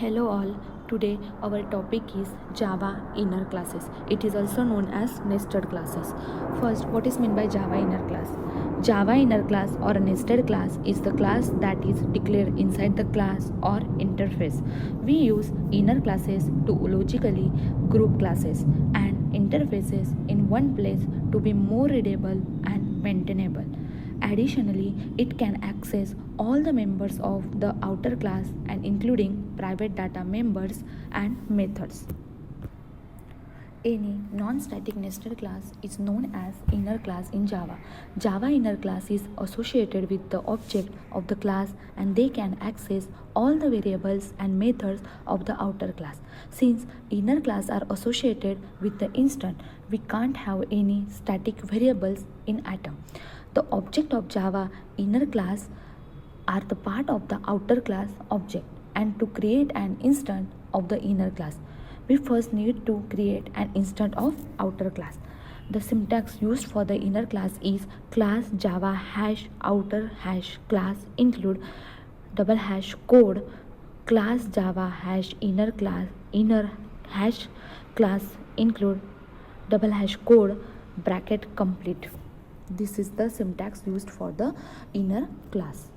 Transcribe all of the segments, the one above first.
Hello all. Today our topic is Java inner classes. It is also known as nested classes. First, what is meant by Java inner class? Java inner class or a nested class is the class that is declared inside the class or interface. We use inner classes to logically group classes and interfaces in one place to be more readable and maintainable. Additionally, it can access all the members of the outer class and including private data members and methods. Any non-static nested class is known as inner class in Java. Java inner class is associated with the object of the class and they can access all the variables and methods of the outer class. Since inner class are associated with the instance, we can't have any static variables in atom. The object of Java inner class are the part of the outer class object, and to create an instance of the inner class, we first need to create an instance of outer class. The syntax used for the inner class is class java hash outer hash class include double hash code class java hash inner hash class include double hash code bracket complete. This is the syntax used for the inner class.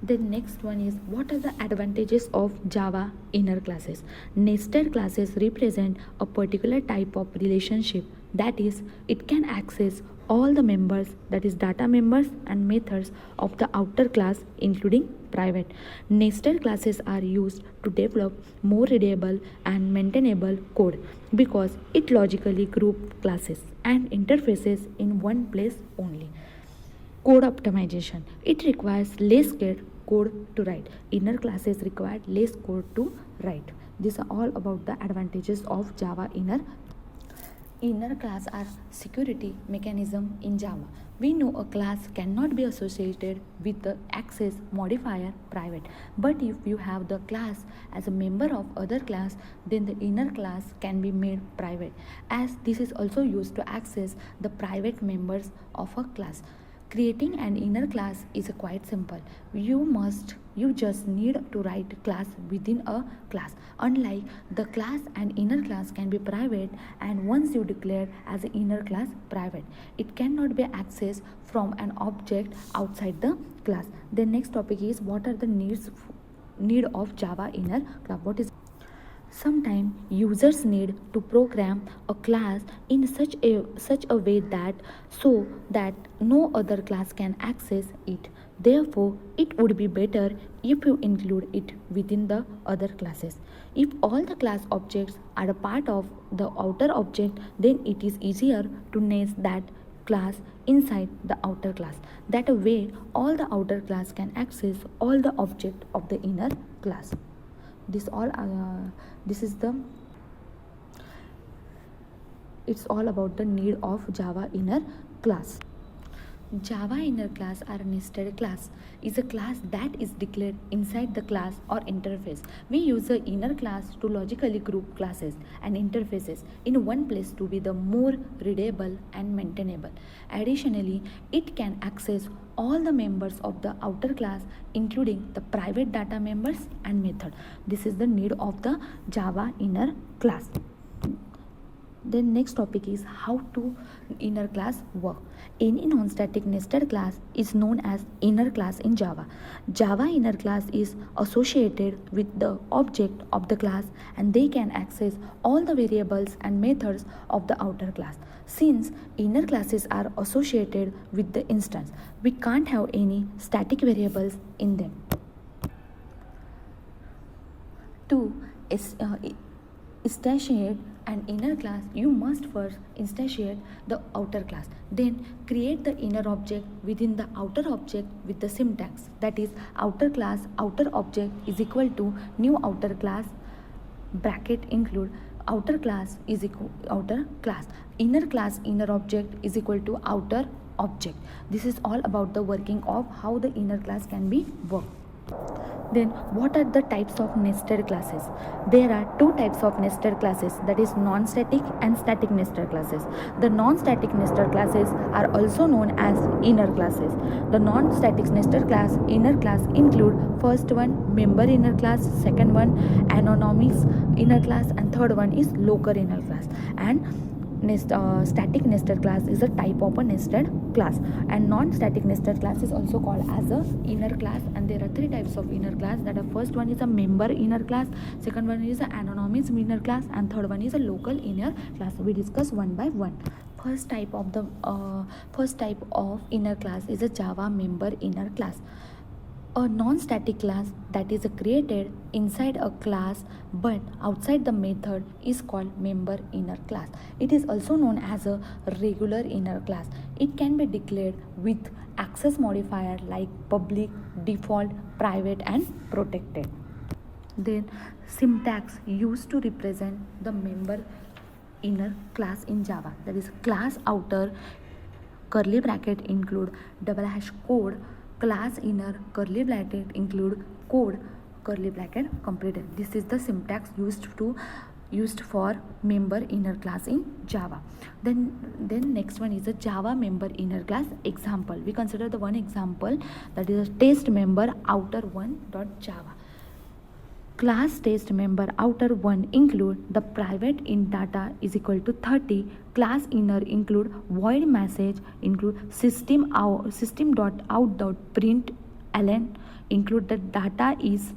The next one is, what are the advantages of Java inner classes? Nested classes represent a particular type of relationship, that is, it can access all the members, that is data members and methods of the outer class including private. Nested classes are used to develop more readable and maintainable code because it logically groups classes and interfaces in one place only. Code optimization. It requires less code to write. Inner classes require less code to write. These are all about the advantages of Java inner. Inner class are security mechanism in Java. We know a class cannot be associated with the access modifier private. But if you have the class as a member of other class, then the inner class can be made private, as this is also used to access the private members of a class. Creating an inner class is quite simple. You just need to write class within a class. Unlike the class and inner class can be private, and once you declare as an inner class private, it cannot be accessed from an object outside the class. The next topic is, what are the need of Java inner class? What is Sometimes users need to program a class in such a way that no other class can access it. Therefore, it would be better if you include it within the other classes. If all the class objects are a part of the outer object, then it is easier to nest that class inside the outer class. That way, all the outer class can access all the object of the inner class. It's all about the need of Java inner class. Java inner class or nested class is a class that is declared inside the class or interface. We use the inner class to logically group classes and interfaces in one place to be the more readable and maintainable. Additionally, it can access all the members of the outer class including the private data members and method. This is the need of the Java inner class. The next topic is how to inner class work. Any non-static nested class is known as inner class in Java. Java inner class is associated with the object of the class and they can access all the variables and methods of the outer class. Since inner classes are associated with the instance, we can't have any static variables in them. To instantiate an inner class, you must first instantiate the outer class, then create the inner object within the outer object with the syntax, that is, outer class outer object is equal to new outer class bracket include outer class is equal outer class, inner class inner object is equal to outer object. This is all about the working of how the inner class can be worked. Then what are the types of nested classes? There are two types of nested classes, that is non-static and static nested classes. The non-static nested classes are also known as inner classes. The non-static nested class inner class include first one member inner class, second one anonymous inner class, and third one is local inner class. And static nested class is a type of a nested class, and non-static nested class is also called as a inner class. And there are three types of inner class, that the first one is a member inner class, second one is an anonymous inner class, and third one is a local inner class. We discuss one by one. First type of inner class is a Java member inner class. A non-static class that is created inside a class but outside the method is called member inner class. It is also known as a regular inner class. It can be declared with access modifier like public, default, private, and protected. Then syntax used to represent the member inner class in Java, that is class outer curly bracket include double hash code, class inner curly bracket include code curly bracket completed. This is the syntax used for member inner class in Java. Then next one is a Java member inner class example. We consider the one example, that is a test member outer one dot Java. Class test member outer one include the private int data is equal to 30. Class inner include void message include system.out.println include the data is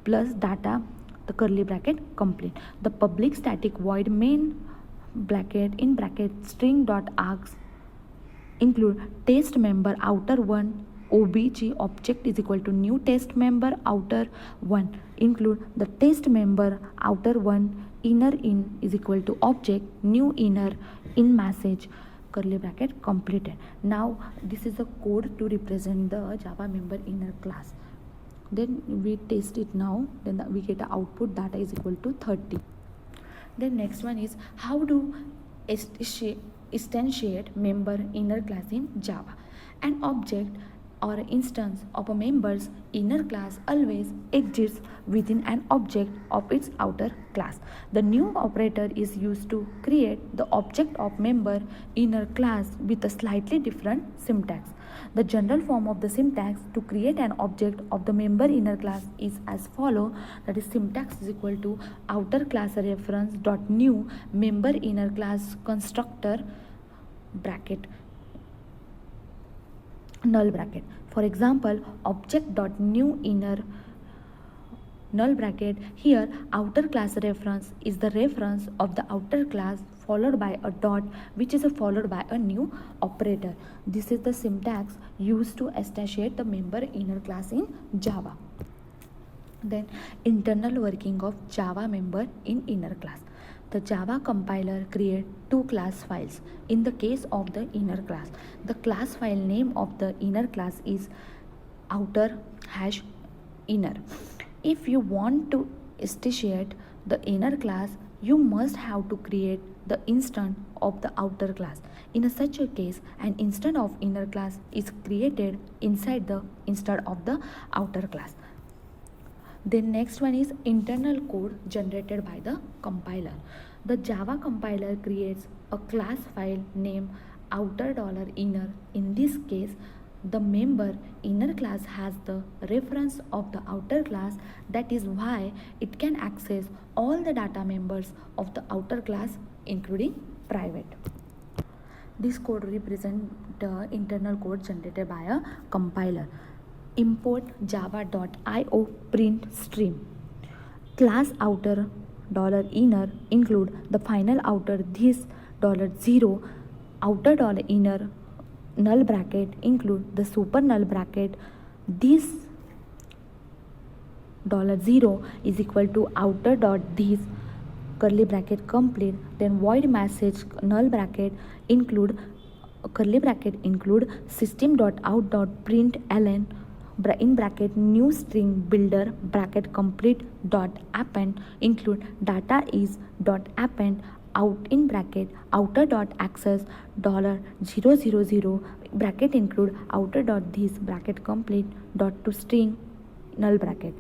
plus data the curly bracket complete. The public static void main bracket in bracket string.args include test member outer one obj object is equal to new test member outer one include the test member outer one inner in is equal to object new inner in message curly bracket completed. Now this is the code to represent the Java member inner class. Then we test it now, then we get the output data is equal to 30. Then next one is how to instantiate member inner class in Java. An object or instance of a member's inner class always exists within an object of its outer class. The new operator is used to create the object of member inner class with a slightly different syntax. The general form of the syntax to create an object of the member inner class is as follow, that is syntax is equal to outer class reference dot new member inner class constructor bracket null bracket. For example, object dot new inner null bracket. Here outer class reference is the reference of the outer class followed by a dot which is followed by a new operator. This is the syntax used to instantiate the member inner class in Java. Then internal working of Java member in inner class. The Java compiler creates two class files. In the case of the inner class, the class file name of the inner class is outer hash inner. If you want to instantiate the inner class, you must have to create the instance of the outer class. In such a case, an instance of inner class is created inside the instance of the outer class. Then next one is internal code generated by the compiler. The Java compiler creates a class file named outer $inner. In this case, the member inner class has the reference of the outer class. That is why it can access all the data members of the outer class including private. This code represents the internal code generated by a compiler. Import java.io print stream. Class outer $inner include the final outer this $0 outer $inner null bracket include the super null bracket this $0 is equal to outer dot this curly bracket complete. Then void message null bracket include curly bracket include system.out.println in bracket new string builder bracket complete dot append include data is dot append out in bracket outer dot access $000 bracket include outer dot this bracket complete dot to string null bracket,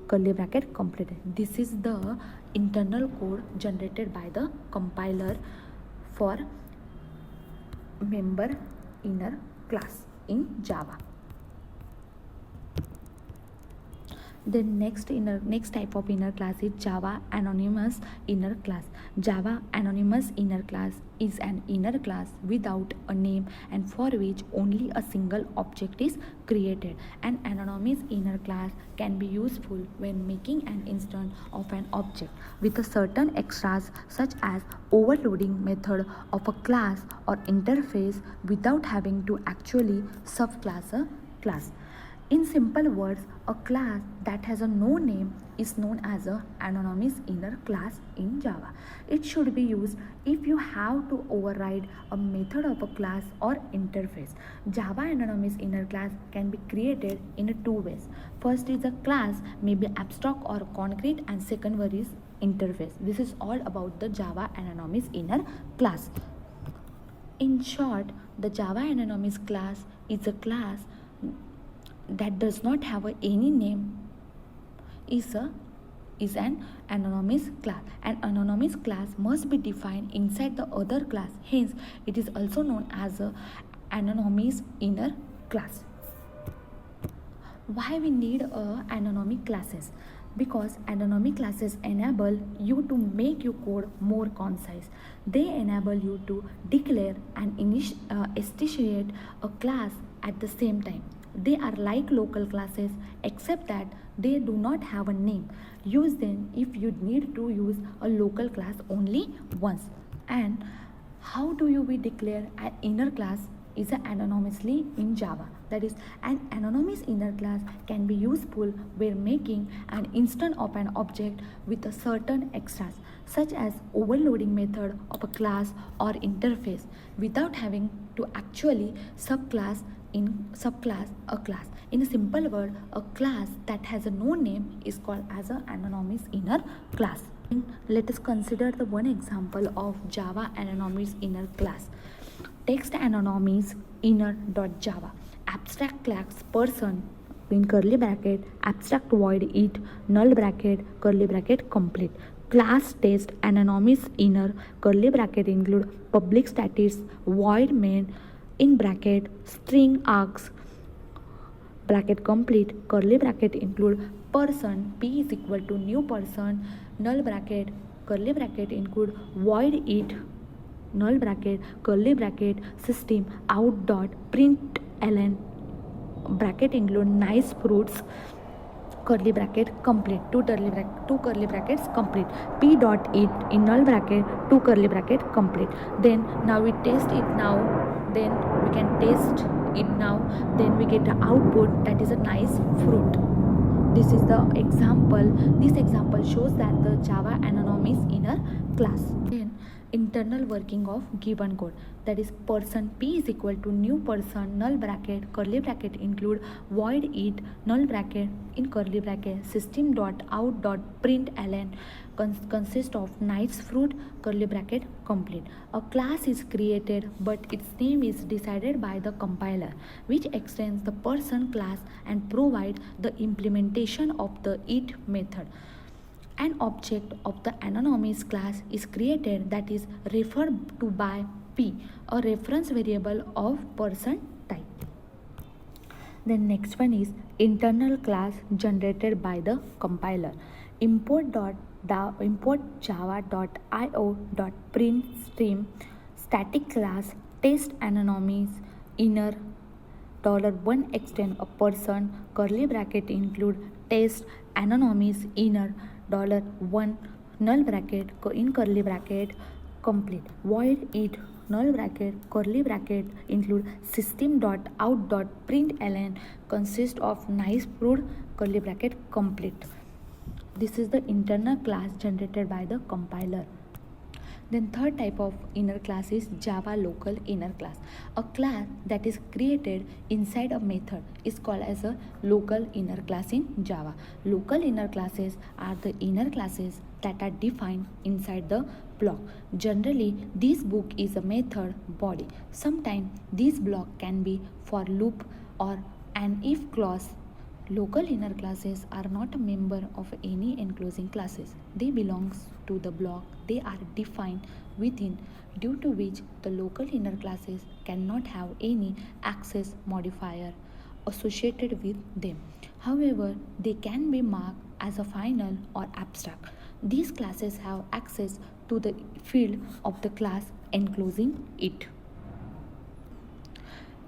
curly bracket complete. This is the internal code generated by the compiler for member inner class in Java. The next type of inner class is Java anonymous inner class. Java anonymous inner class is an inner class without a name and for which only a single object is created. An anonymous inner class can be useful when making an instance of an object with a certain extras such as overloading method of a class or interface without having to actually subclass a class. In simple words, a class that has a no name is known as an anonymous inner class in Java. It should be used if you have to override a method of a class or interface. Java anonymous inner class can be created in two ways. First is a class may be abstract or concrete, and second one is interface. This is all about the Java anonymous inner class. In short, the Java anonymous class is a class that does not have any name is an anonymous class. An anonymous class must be defined inside the other class. Hence, it is also known as an anonymous inner class. Why we need anonymous classes? Because anonymous classes enable you to make your code more concise. They enable you to declare and instantiate a class at the same time. They are like local classes except that they do not have a name. Use them if you need to use a local class only once. And how do we declare an inner class is anonymously in Java? That is, an anonymous inner class can be useful when making an instance of an object with a certain extras such as overloading method of a class or interface without having to actually subclass a class. In a simple word, a class that has a no name is called as an anonymous inner class. Let us consider the one example of Java anonymous inner class. Text anonymous inner.java. Abstract class person in curly bracket, abstract void it, null bracket, curly bracket complete. Class test anonymous inner curly bracket include public status void main in bracket string args bracket complete curly bracket include person p is equal to new person null bracket curly bracket include void it null bracket curly bracket system out dot print ln bracket include nice fruits curly bracket complete two curly brackets complete p dot it in null bracket two curly bracket complete. Then now we test it now, then we can test it now, then we get the output that is a nice fruit. This is the example. This example shows that the Java anonymous inner class. Then internal working of given code, that is person p is equal to new person null bracket curly bracket include void it null bracket in curly bracket system dot out dot print ln consist of nice fruit curly bracket complete. A class is created but its name is decided by the compiler, which extends the person class and provides the implementation of the it method. An object of the anonymous class is created that is referred to by p, a reference variable of person type. The next one is internal class generated by the compiler. Import java.io.print stream static class test anonymous inner $1 extend a person curly bracket include test anonymous inner $1 null bracket in curly bracket complete void it null bracket curly bracket include system dot out dot print ln consist of nice fruit curly bracket complete. This is the internal class generated by the compiler. Then third type of inner class is Java local inner class. A class that is created inside a method is called as a local inner class in Java. Local inner classes are the inner classes that are defined inside the block. Generally, this book is a method body. Sometimes this block can be for loop or an if clause Local inner classes are not a member of any enclosing classes. They belong to the block they are defined within, due to which the local inner classes cannot have any access modifier associated with them. However, they can be marked as a final or abstract. These classes have access to the field of the class enclosing it.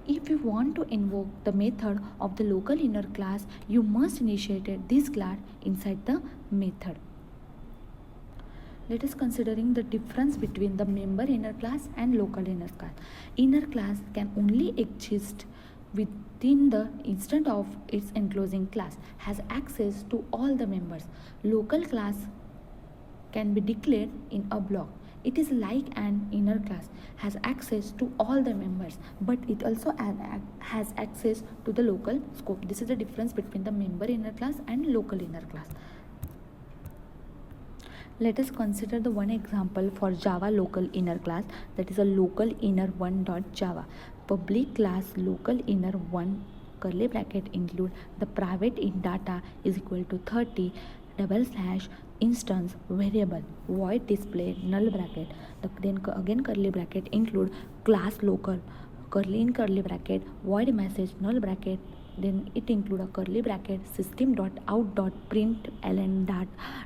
If you want to invoke the method of the local inner class, you must initiate this class inside the method. Let us considering the difference between the member inner class and local inner class. Inner class can only exist within the instant of its enclosing class, has access to all the members. Local class can be declared in a block. It is like an inner class, has access to all the members, but it also has access to the local scope. This is the difference between the member inner class and local inner class. Let us consider the one example for Java local inner class, that is a local inner one.java. Public class local inner one curly bracket include the private in data is equal to 30 / instance variable void display null bracket. Then again curly bracket include class local curly in curly bracket void message null bracket. Then it include a curly bracket system.out.println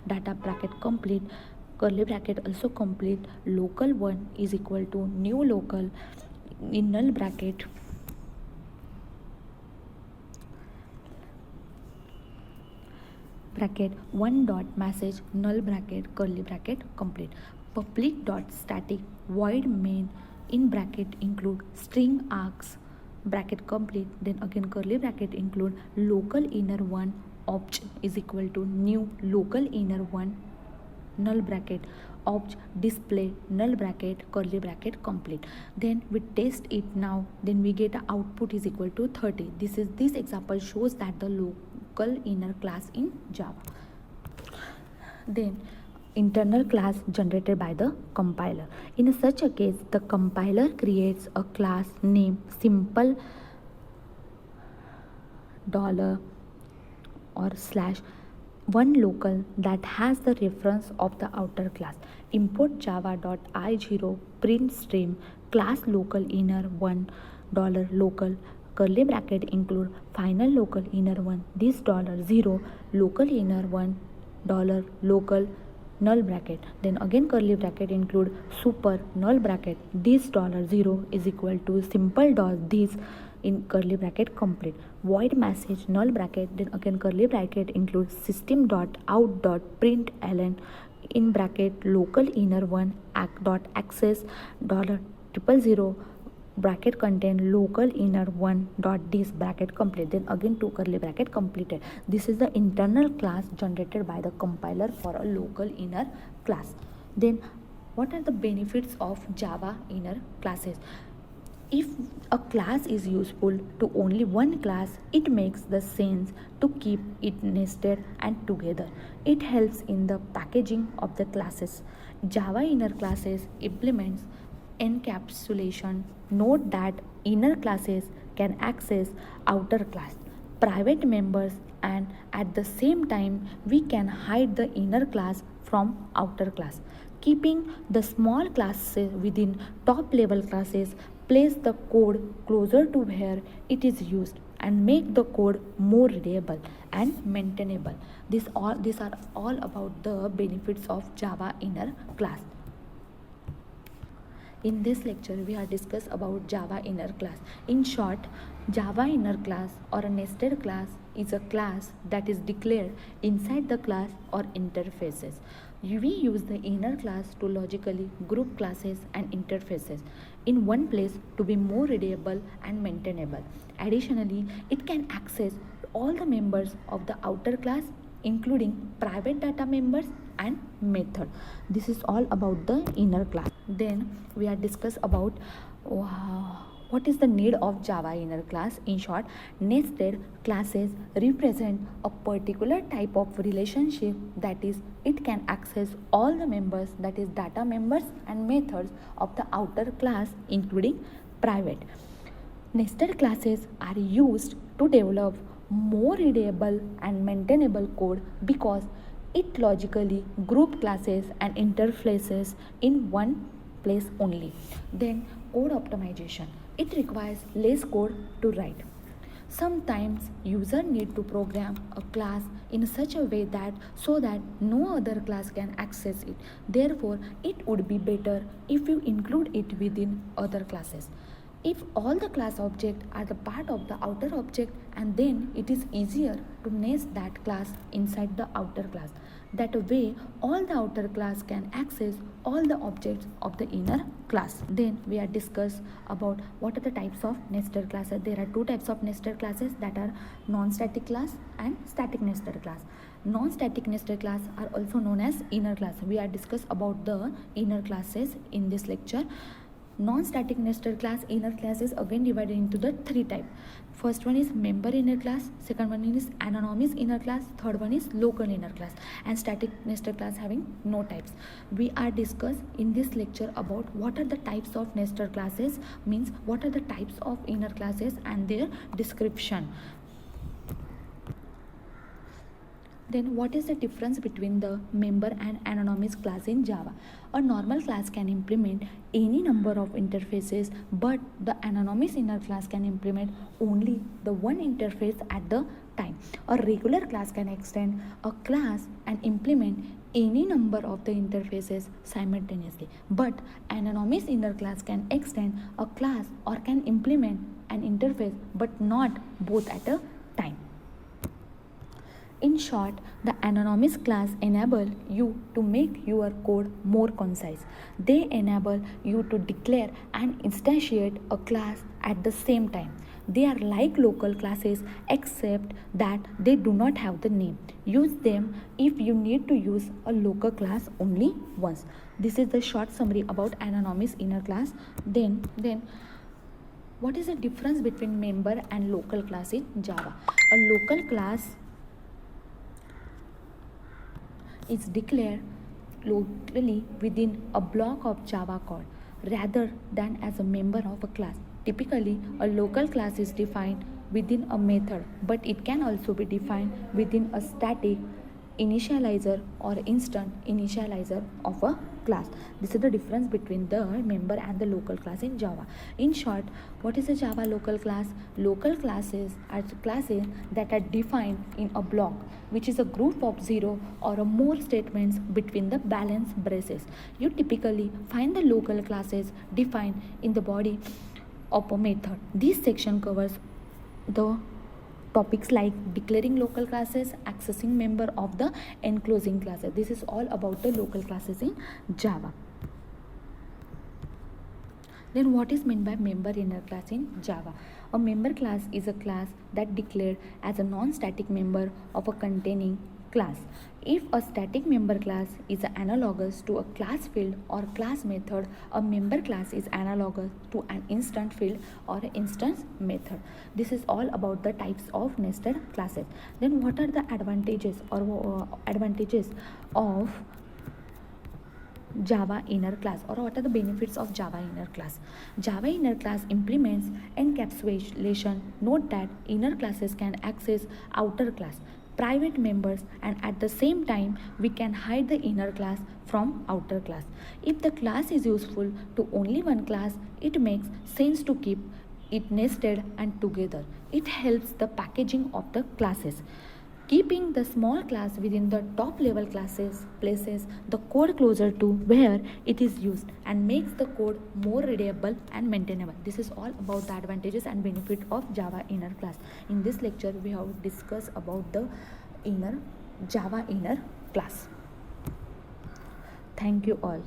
data bracket complete curly bracket also complete local one is equal to new local in null bracket one dot message null bracket curly bracket complete. Public dot static void main in bracket include string args bracket complete. Then again curly bracket include local inner one obj is equal to new local inner one null bracket obj display null bracket curly bracket complete. Then we test it now, then we get a output is equal to 30. This example shows that the local inner class in Java. Then internal class generated by the compiler. In such a case, the compiler creates a class named simple dollar or slash one local that has the reference of the outer class. Import java.i0 print stream class local inner one dollar local curly bracket include final local inner one this $0 local inner one dollar local null bracket. Then again curly bracket include super null bracket this $0 is equal to simple dot this in curly bracket complete void message null bracket. Then again curly bracket includes system.out.println in bracket local inner one access $000 bracket contain local inner one dot this bracket complete. Then again two curly bracket completed. This is the internal class generated by the compiler for a local inner class. Then what are the benefits of Java inner classes? If a class is useful to only one class, it makes the sense to keep it nested and together. It helps in the packaging of the classes. Java inner classes implements encapsulation. Note that inner classes can access outer class, private members, and at the same time we can hide the inner class from outer class. Keeping the small classes within top level classes place the code closer to where it is used and make the code more readable and maintainable. These are all about the benefits of Java inner class. In this lecture, we have discussed about Java inner class. In short, Java inner class or a nested class is a class that is declared inside the class or interfaces. We use the inner class to logically group classes and interfaces in one place to be more readable and maintainable. Additionally, it can access all the members of the outer class, including private data members and method. This is all about the inner class. Then we are discuss about what is the need of Java inner class. In short, nested classes represent a particular type of relationship, that is, it can access all the members, that is data members and methods of the outer class, including private. Nested classes are used to develop more readable and maintainable code because it logically group classes and interfaces in one place only. Then code optimization. It requires less code to write. Sometimes user need to program a class in such a way that so that no other class can access it. Therefore, it would be better if you include it within other classes. If all the class objects are the part of the outer object, and then it is easier to nest that class inside the outer class. That way all the outer class can access all the objects of the inner class. Then we are discuss about what are the types of nested classes. There are two types of nested classes, that are non-static class and static nested class. Non-static nested class are also known as inner class. We are discuss about the inner classes in this lecture. Non-static nested class inner class is again divided into the three types. First one is member inner class, second one is anonymous inner class, third one is local inner class, and static nested class having no types. We are discuss in this lecture about what are the types of nested classes, means what are the types of inner classes and their description. Then what is the difference between the member and anonymous class in Java? A normal class can implement any number of interfaces, but the anonymous inner class can implement only the one interface at the time. A regular class can extend a class and implement any number of the interfaces simultaneously, but anonymous inner class can extend a class or can implement an interface but not both at a time. In short, the anonymous class enable you to make your code more concise. They enable you to declare and instantiate a class at the same time. They are like local classes except that they do not have the name. Use them if you need to use a local class only once. This is the short summary about anonymous inner class. Then what is the difference between member and local class in Java? A local class is declared locally within a block of Java code rather than as a member of a class. Typically, a local class is defined within a method, but it can also be defined within a static initializer or instant initializer of a class. This is the difference between the member and the local class in Java. In short, what is a Java local class? Local classes are classes that are defined in a block, which is a group of 0 or more statements between the balance braces. You typically find the local classes defined in the body of a method. This section covers the topics like declaring local classes, accessing member of the enclosing classes. This is all about the local classes in Java. Then what is meant by member inner class in Java? A member class is a class that declared as a non-static member of a containing class. If a static member class is analogous to a class field or class method, a member class is analogous to an instant field or an instance method. This is all about the types of nested classes. Then what are the advantages of Java inner class, or what are the benefits of Java inner class? Java inner class implements encapsulation. Note that inner classes can access outer class, private members, and at the same time we can hide the inner class from outer class. If the class is useful to only one class, it makes sense to keep it nested and together. It helps the packaging of the classes. Keeping the small class within the top level classes places the code closer to where it is used and makes the code more readable and maintainable. This is all about the advantages and benefit of Java inner class. In this lecture, we have discussed about the Java inner class. Thank you all.